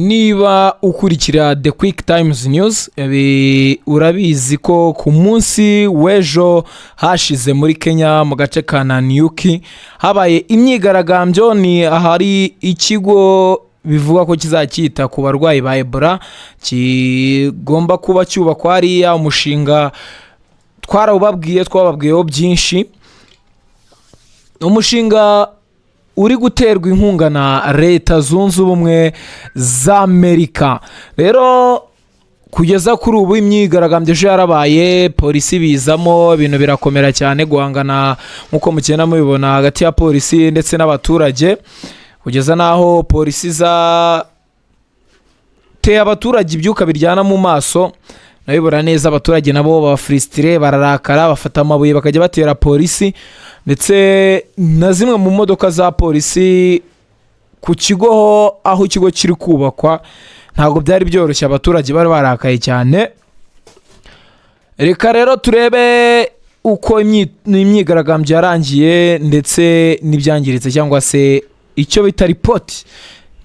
niba ukurikira The Quick Times News urabizi ko ku munsi w'ejo hashize muri Kenya mu gace ka Nanyuki habaye imyigaragambyo. Ni ahari ikigo bivuga ko kizacyita ku barwayi ba Ebola kigomba kuba cyubakwa hariya. Umushinga twababwiyeho byinshi. Umushinga uri guterwa inkunga na Leta Zunze Ubumwe za Amerika. Rero kugeza kuri ubu imyigaragambyo yarabaye, polisi bizamo, ibintu birakomera cyane guhangana nkuko mukena mubibona hagati ya polisi ndetse n'abaturage, kugeza naho polisi za teye abaturage ibyuka biryana mu maso. Nabibora neza, abaturage nabo bafrustire, bararakara, bafata amabuye bakajya batera polisi, ndetse na zimwe mu modoka za polisi ku kigo aho ikigo kiri kubakwa ntabwo byari byoroshye, abaturage bari barakaye cyane. Reka rero turebe uko imyigaragambyo yarangiye ndetse n'ibyangiritse cyangwa se icyo bita report.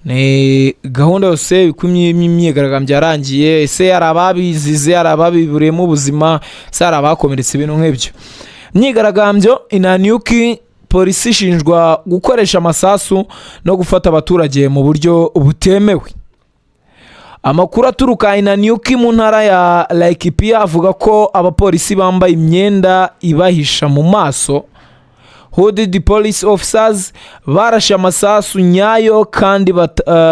Ni gahunda yose uko imyigaragambyo yarangiye, ese yari ababizize, yari ababiburiyemo ubuzima, se yari abakomeretse, ibintu nk'ibyo. Imyigaragambyo Nanyuki, polisi ishinjwa gukoresha amasasu no gufata abaturage mu buryo butemewe. Amakuru aturuka Nanyuki mu ntara ya Laikipia avuga ko abapolisi bambaye imyenda ibahisha mu maso, hooded police officers, barashe amasasu nyayo kandi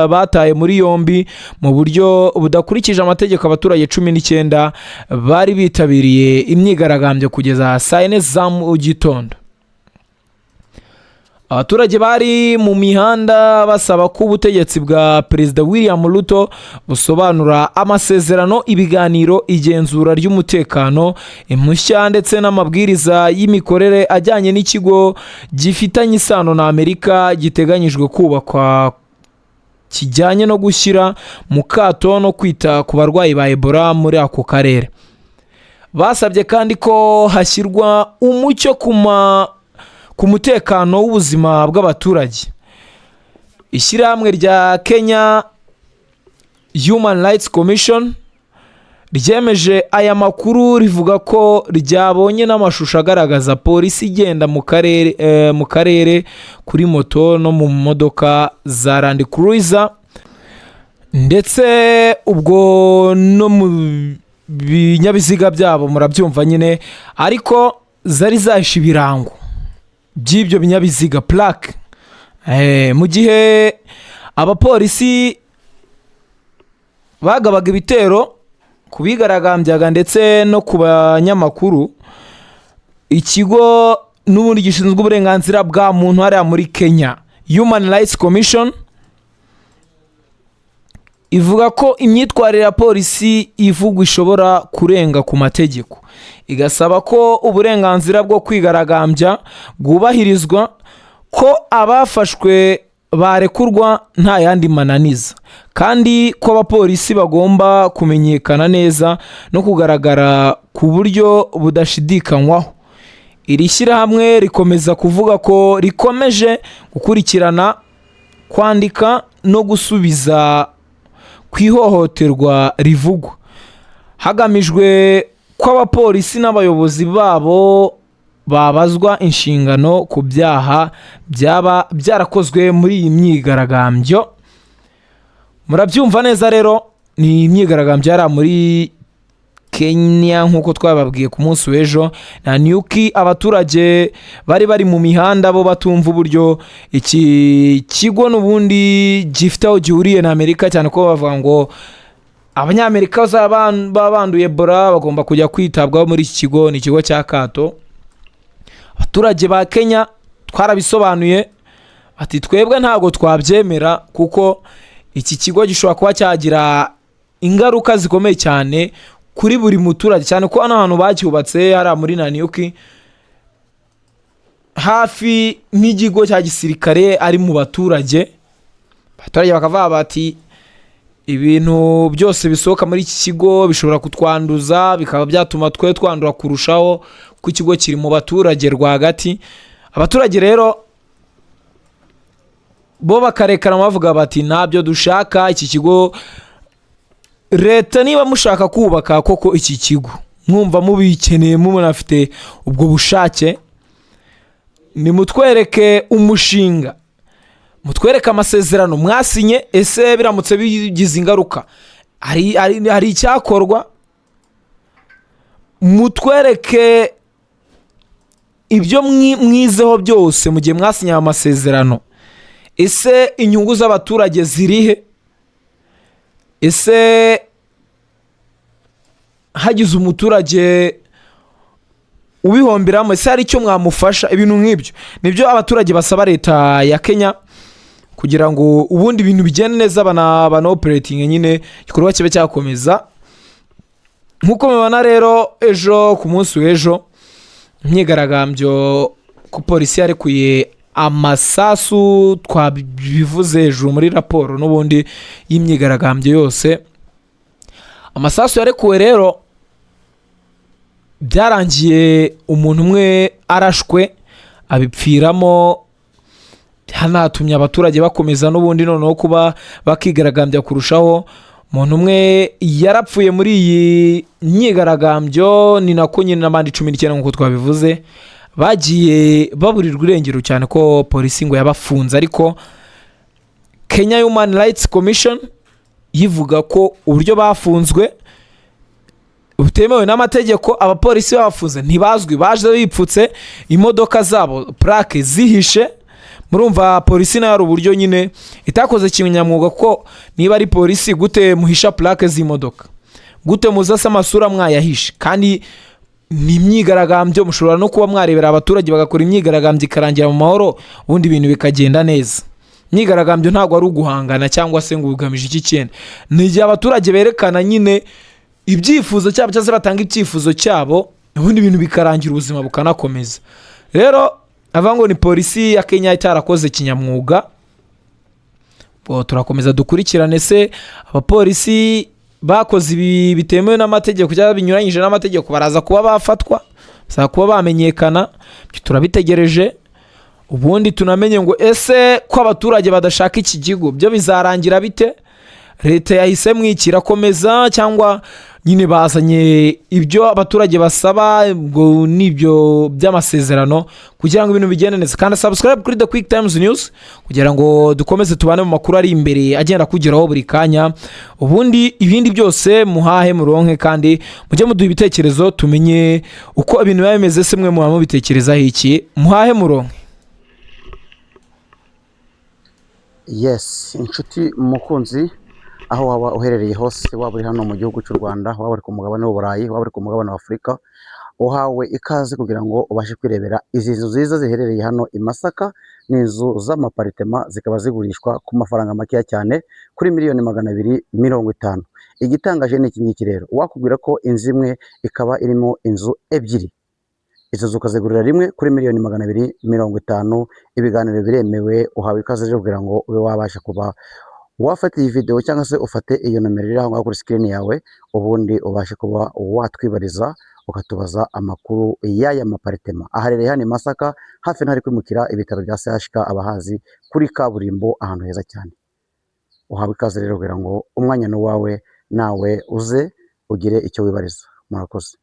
bataye muri yombi mu buryo budakurikije amategeko abaturage 19 bari bitabiriye imyigaragambyo kugeza saa 4 za mu gitondo. Abaturage bari mu mihanda basaba ko ubutegetsi bwa Perezida William Ruto busobanura amasezerano, ibiganiro, igenzura ry'umutekano, impushya ndetse n'amabwiriza y'imikorere ajyanye n'ikigo gifitanye isano na Amerika giteganyijwe kubakwa kijyanye no gushyira mu kato no kwita ku barwayi ba Ebola muri ako karere. Basabye kandi ko hashyirwa umucyo ku mutekano w'ubuzima bw'abaturage. Ishyirahamwe rya Kenya Human Rights Commission ryemeje aya makuru, rivuga ko ryabonye n'amashusho agaragaza polisi igenda mu karere kuri moto no mu modoka za Land Cruiser, ndetse ubwo no mu binyabiziga byabo murabyumva nyine, ariko zari zahishe ibirango by'ibyo binyabiziga plaque. Mu gihe abapolisi bagabaga ibitero kubigaragambyaga ndetse no ku banyamakuru, ikigo n'ubundi gishinzwe uburenganzira bwa muntu hariya muri Kenya Human Rights Commission ivuga ko imyitwarire ya polisi ivugwa ishobora kurenga ku mategeko, igasaba ko uburenganzira bwo kwigaragambya bwubahirizwa, ko abafashwe barekurwa nta yandi mananiza, kandi ko abapolisi bagomba kumenyekana neza no kugaragara ku buryo budashidikanywaho. Iri shyirahamwe rikomeza kuvuga ko rikomeje gukurikirana, kwandika no gusubiza ku ihohoterwa rivugwa, hagamijwe ko abapolisi n'abayobozi babo babazwa inshingano ku byaha byaba byarakozwe muri iyi myigaragambyo. Murabyumva neza rero, ni imyigaragambyo yari muri Kenya nkuko twababwiye ku munsi w'ejo. Nanyuki, abaturage bari mu mihanda bo batumva uburyo iki kigo n'ubundi gifite aho gihuriye na Amerika, cyane ko bavuga ngo abanyamerika banduye Ebola bagomba kujya kwitabwaho muri iki kigo. Ni ikigo cya kato. Abaturage ba Kenya twarabisobanuye ati twebwe ntabwo twabyemera, kuko iki kigo gishobora kuba cyagira ingaruka zikomeye cyane kuri buri muturage, cyane ko hano hantu bacyubatse hari muri Nanyuki hafi n'ikigo cya gisirikare ari mu baturage. Abaturage bakavuga bati ibintu byose bisohoka muri iki kigo bishobora kutwanduza, bikaba byatuma twe twandura kurushaho, ko ikigo kiri mu baturage rwagati. Abaturage rero bo bakarekana bavuga bati ntabyo dushaka iki kigo. Leta niba mushaka kubaka koko iki kigo mwumva mubikeneye munafite ubwo bushake, nimutwereke umushinga, mutwereke amasezerano mwasinye, ese biramutse bigize ingaruka hari icyakorwa, mutwereke ibyo mwizeho byose mu gihe mwasinye amasezerano. Ese inyungu z'abaturage zirihe? Ese hagize umuturage ubihomberamo, ese hari icyo mwamufasha? Ibintu nk'ibyo nibyo abaturage basaba leta ya Kenya kugira ngo ubundi ibintu bigende neza, bana operating nyine igikorwa kibe cyakomeza. Nkuko mubona rero ejo ku munsi w'ejo imyigaragambyo ku polisi yarekuye amasasu, twabivuze hejuru muri raporo n'ubundi y'imyigaragambyo yose. Amasasu yarekuwe rero byarangiye umuntu umwe arashwe abipfiramo, hanatumye abaturage bakomeza n'ubundi noneho kuba bakigaragambya kurushaho. Umuntu umwe yarapfuye muri iyi myigaragambyo, ni nako nyine n'abandi 19 nk'uko twabivuze bagiye baburirwa irengero cyane ko polisi ngo yabafunze. Ariko Kenya Human Rights Commission yivuga ko uburyo bafunzwe butemewe n'amategeko. Abapolisi bafunze ntibazwi, baje bipfutse imodoka zabo plaque zihishe. Murumva polisi nayo ari uburyo nyine itakoze kinyamwuga, ko niba ari polisi gute muhisha plaque z'imodoka, gute muzasa amasura mwayahishe? Kandi ni imyigaragambyo, mushobora no kuba mwarebera abaturage bagakora imyigaragambyo ikarangira mu mahoro, ubundi ibintu bikagenda neza. Imyigaragambyo ntabwo ari uguhangana cyangwa se ngo ugamije iki cyenda, ni igihe abaturage berekana nyine ibyifuzo cyabo cyangwa se batanga icyifuzo cyabo, ubundi ibintu bikarangira ubuzima bukanakomeza. Rero avango ni polisi ya Kenya itarakoze kinyamwuga. Turakomeza dukurikirane se abapolisi bakoze ibi bitemewe n'amategeko cyangwa binyuranyije n'amategeko baraza kuba bafatwa, baza kuba bamenyekana. Turabitegereje ubundi tunamenye ngo ese ko abaturage badashaka iki kigo byo bizarangira bite? Leta yahise mwikira komeza cyangwa nyine bazanye ibyo abaturage basaba ngo nibyo by'amasezerano kugira ngo ibintu bigende neza. Kandi subscribe kuri The Quick Times News kugira ngo dukomeze tubane mu makuru ari imbere agenda kugeraho buri kanya. Ubundi ibindi byose muhahe muronke kandi mujye muduha ibitekerezo tumenye uko ibintu biba bimeze. Se mwe muhamu bitekerezaho iki? Muhahe muronke. Yes, inshuti mukunzi aho waba uherereye hose, waba uri hano mu gihugu cy'u Rwanda, waba uri ku mugabane w'Uburayi, waba uri ku mugabane wa Afurika, uhawe ikaze kugira ngo ubashe kwirebera izi nzu nziza ziherereye hano i Masaka. Ni inzu z'amaparitema, zikaba zigurishwa ku mafaranga makeya cyane kuri $250,000. Igitangaje ni iki ngiki rero, wakubwira ko inzu imwe ikaba irimo inzu ebyiri, izo nzu ukazigurira rimwe kuri $250,000. Ibiganiro biremewe, uhawe ikaze rero kugira ngo ube wabasha kuba wafata iyi video cyangwa se ufate iyo nomero iri aho kuri screen yawe, ubundi ubashe kuba watwibariza ukatubaza amakuru y'aya maparitema. Aharereye hano i Masaka hafi ntari kwimukira ibitaro bya CHK abahazi kuri kaburimbo, ahantu heza cyane. Uhawe ikaze rero kugira ngo umwanya n'uwawe, nawe uze ugire icyo wibariza. Murakoze.